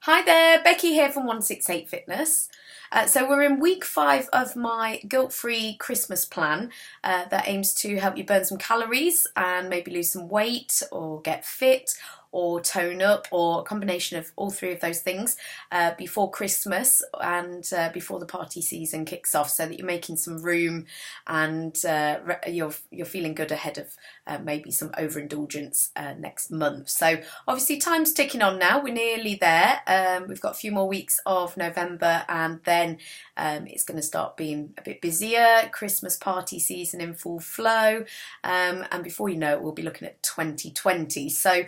Hi there, Becky here from 168 Fitness. So we're in week 5 of my guilt-free Christmas plan that aims to help you burn some calories and maybe lose some weight or get fit or tone up, or a combination of all three of those things before Christmas and before the party season kicks off, so that you're making some room and you're feeling good ahead of maybe some overindulgence next month. So obviously time's ticking on now, we're nearly there. We've got a few more weeks of November, and then it's going to start being a bit busier, Christmas party season in full flow, and before you know it, we'll be looking at 2020. So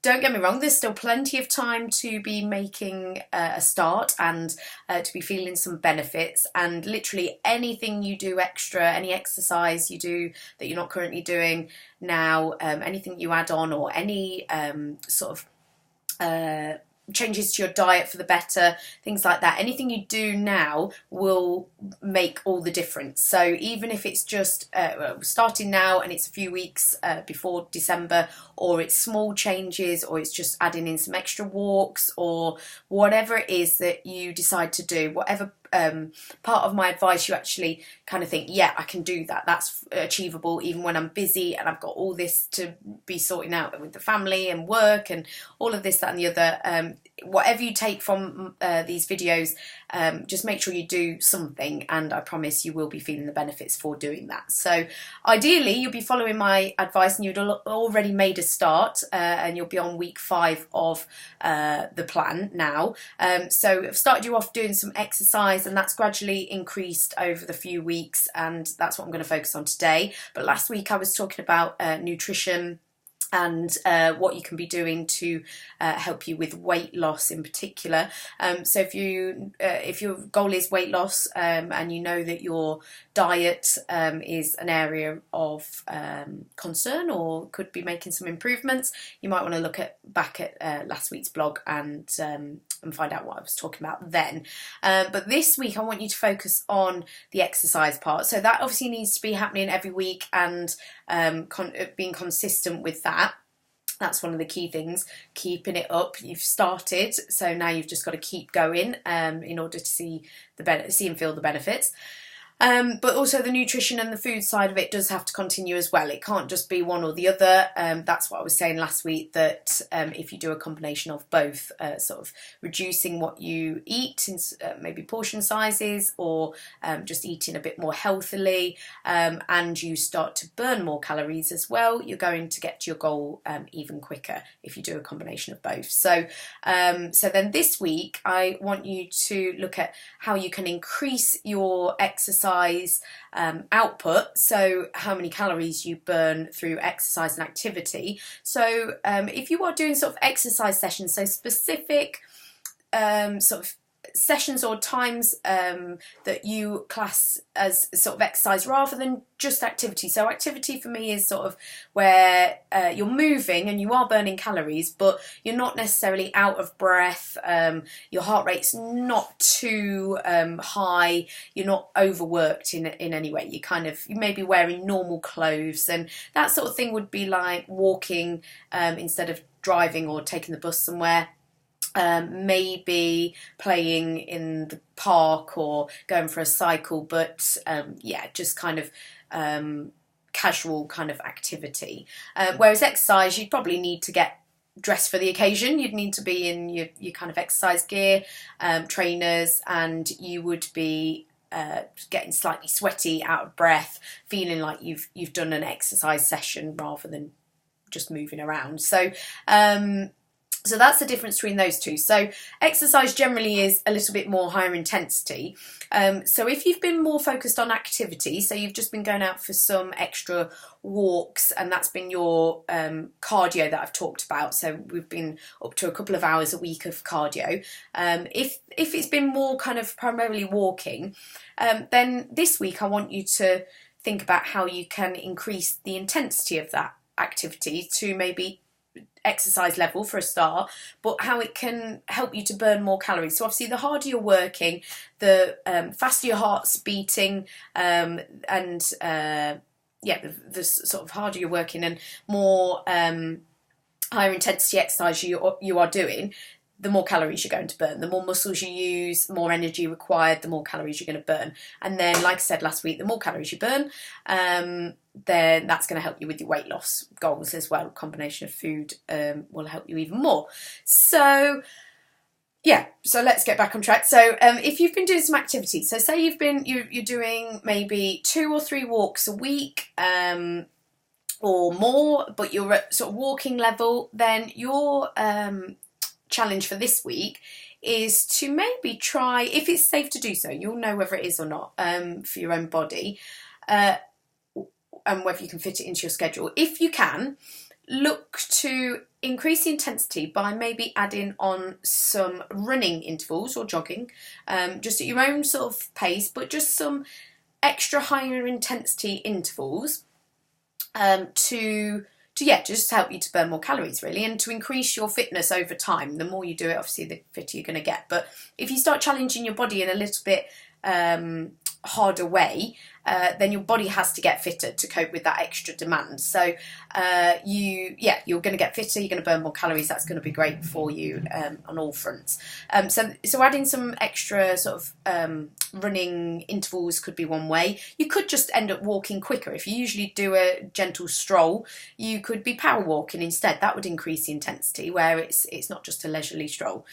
don't get me wrong, there's still plenty of time to be making a start and to be feeling some benefits, and literally anything you do extra, any exercise you do that you're not currently doing now, anything you add on, or any sort of changes to your diet for the better, things like that, anything you do now will make all the difference. So even if it's just starting now and it's a few weeks before December, or it's small changes, or it's just adding in some extra walks, or whatever it is that you decide to do, whatever part of my advice you actually kind of think, yeah, I can do that, that's achievable even when I'm busy and I've got all this to be sorting out with the family and work and all of this, that and the other, whatever you take from these videos, just make sure you do something, and I promise you will be feeling the benefits for doing that. So ideally you'll be following my advice and you'd already made a start, and you'll be on week 5 of the plan now. So I've started you off doing some exercise, and that's gradually increased over the few weeks, and that's what I'm going to focus on today. But last week I was talking about nutrition and what you can be doing to help you with weight loss in particular. So if your goal is weight loss, and you know that your diet is an area of concern or could be making some improvements, you might want to look back at last week's blog and find out what I was talking about then. But this week I want you to focus on the exercise part. So that obviously needs to be happening every week, and being consistent with that. That's one of the key things, keeping it up. You've started, so now you've just got to keep going in order to see and feel the benefits. But also the nutrition and the food side of it does have to continue as well. It can't just be one or the other. That's what I was saying last week, that if you do a combination of both, sort of reducing what you eat in maybe portion sizes, or just eating a bit more healthily, and you start to burn more calories as well, you're going to get to your goal even quicker if you do a combination of both. So then this week I want you to look at how you can increase your exercise output, so how many calories you burn through exercise and activity. So if you are doing sort of exercise sessions, so specific sort of sessions or times that you class as sort of exercise rather than just activity. So activity for me is sort of where you're moving and you are burning calories, but you're not necessarily out of breath, your heart rate's not too high, you're not overworked in any way, you may be wearing normal clothes, and that sort of thing would be like walking instead of driving, or taking the bus somewhere. Maybe playing in the park or going for a cycle, but yeah, just kind of casual kind of activity. Whereas exercise, you'd probably need to get dressed for the occasion. You'd need to be in your kind of exercise gear, trainers, and you would be getting slightly sweaty, out of breath, feeling like you've done an exercise session rather than just moving around. So that's the difference between those two. So exercise generally is a little bit more higher intensity. So if you've been more focused on activity, so you've just been going out for some extra walks, and that's been your cardio that I've talked about. So we've been up to a couple of hours a week of cardio. If it's been more kind of primarily walking, then this week I want you to think about how you can increase the intensity of that activity to maybe exercise level for a start, but how it can help you to burn more calories. So obviously the harder you're working, the faster your heart's beating, and the sort of harder you're working and more higher intensity exercise you are doing, the more calories you're going to burn. The more muscles you use, more energy required, the more calories you're going to burn. And then, like I said last week, the more calories you burn, then that's going to help you with your weight loss goals as well. A combination of food will help you even more. So yeah, so let's get back on track. So if you've been doing some activities, so say you're doing maybe 2 or 3 walks a week, or more, but you're at sort of walking level, then your challenge for this week is to maybe try, if it's safe to do so, you'll know whether it is or not for your own body, and whether you can fit it into your schedule. If you can, look to increase the intensity by maybe adding on some running intervals or jogging, just at your own sort of pace, but just some extra higher intensity intervals to just help you to burn more calories, really, and to increase your fitness over time. The more you do it, obviously, the fitter you're going to get. But if you start challenging your body in a little bit harder way, then your body has to get fitter to cope with that extra demand. So you're going to get fitter, you're going to burn more calories. That's going to be great for you on all fronts. So adding some extra sort of running intervals could be one way. You could just end up walking quicker. If you usually do a gentle stroll, you could be power walking instead. That would increase the intensity, where it's not just a leisurely stroll.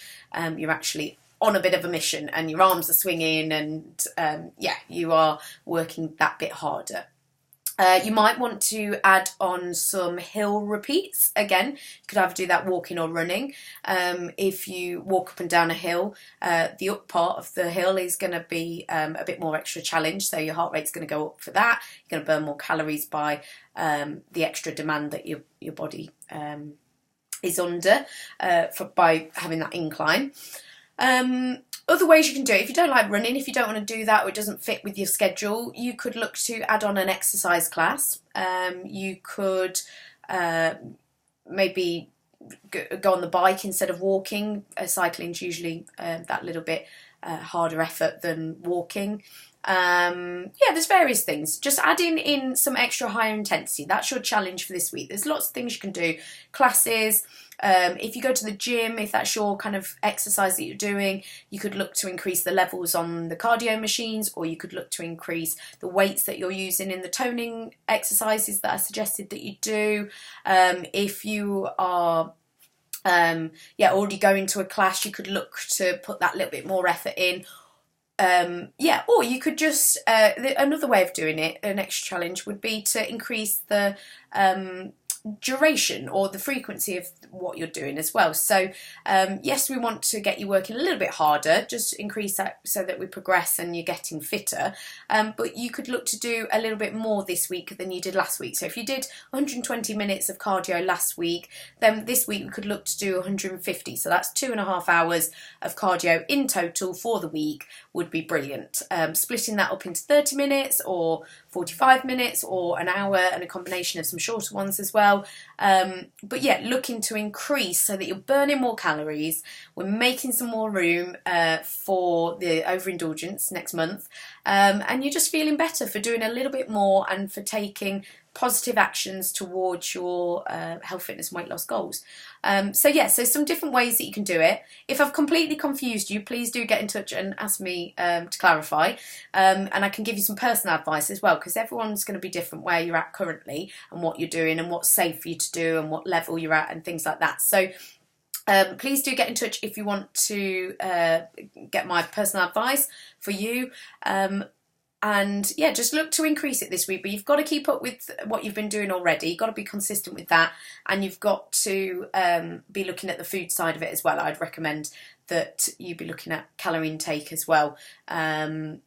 You're actually on a bit of a mission and your arms are swinging, and you are working that bit harder. You might want to add on some hill repeats. Again, you could either do that walking or running. If you walk up and down a hill, the up part of the hill is going to be a bit more extra challenge, so your heart rate's going to go up for that. You're going to burn more calories by the extra demand that your body is under by having that incline. Other ways you can do it, if you don't like running, if you don't want to do that or it doesn't fit with your schedule, you could look to add on an exercise class. You could maybe go on the bike instead of walking. Cycling's usually that little bit harder effort than walking. There's various things. Just adding in some extra higher intensity. That's your challenge for this week. There's lots of things you can do. Classes. If you go to the gym, if that's your kind of exercise that you're doing, you could look to increase the levels on the cardio machines, or you could look to increase the weights that you're using in the toning exercises that I suggested that you do. If you are already going to a class, you could look to put that little bit more effort in. Or you could just, another way of doing it, an extra challenge would be to increase the duration or the frequency of what you're doing as well. So yes, we want to get you working a little bit harder, just increase that so that we progress and you're getting fitter, but you could look to do a little bit more this week than you did last week. So if you did 120 minutes of cardio last week, then this week we could look to do 150, so that's 2.5 hours of cardio in total for the week would be brilliant. Splitting that up into 30 minutes or 45 minutes or an hour, and a combination of some shorter ones as well. But yeah, looking to increase so that you're burning more calories. We're making some more room for the overindulgence next month, and you're just feeling better for doing a little bit more and for taking positive actions towards your health, fitness and weight loss goals. So some different ways that you can do it. If I've completely confused you, please do get in touch and ask me to clarify, and I can give you some personal advice as well, because everyone's going to be different where you're at currently and what you're doing and what's safe for you to do and what level you're at and things like that. So please do get in touch if you want to get my personal advice for you. And yeah, just look to increase it this week, but you've got to keep up with what you've been doing already. You've got to be consistent with that, and you've got to be looking at the food side of it as well. I'd recommend that you be looking at calorie intake as well, and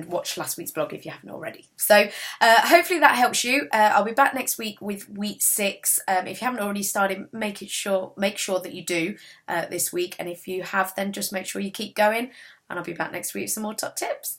watch last week's blog if you haven't already. So hopefully that helps you. I'll be back next week with week 6. If you haven't already started, make sure that you do this week, and if you have, then just make sure you keep going, and I'll be back next week with some more top tips.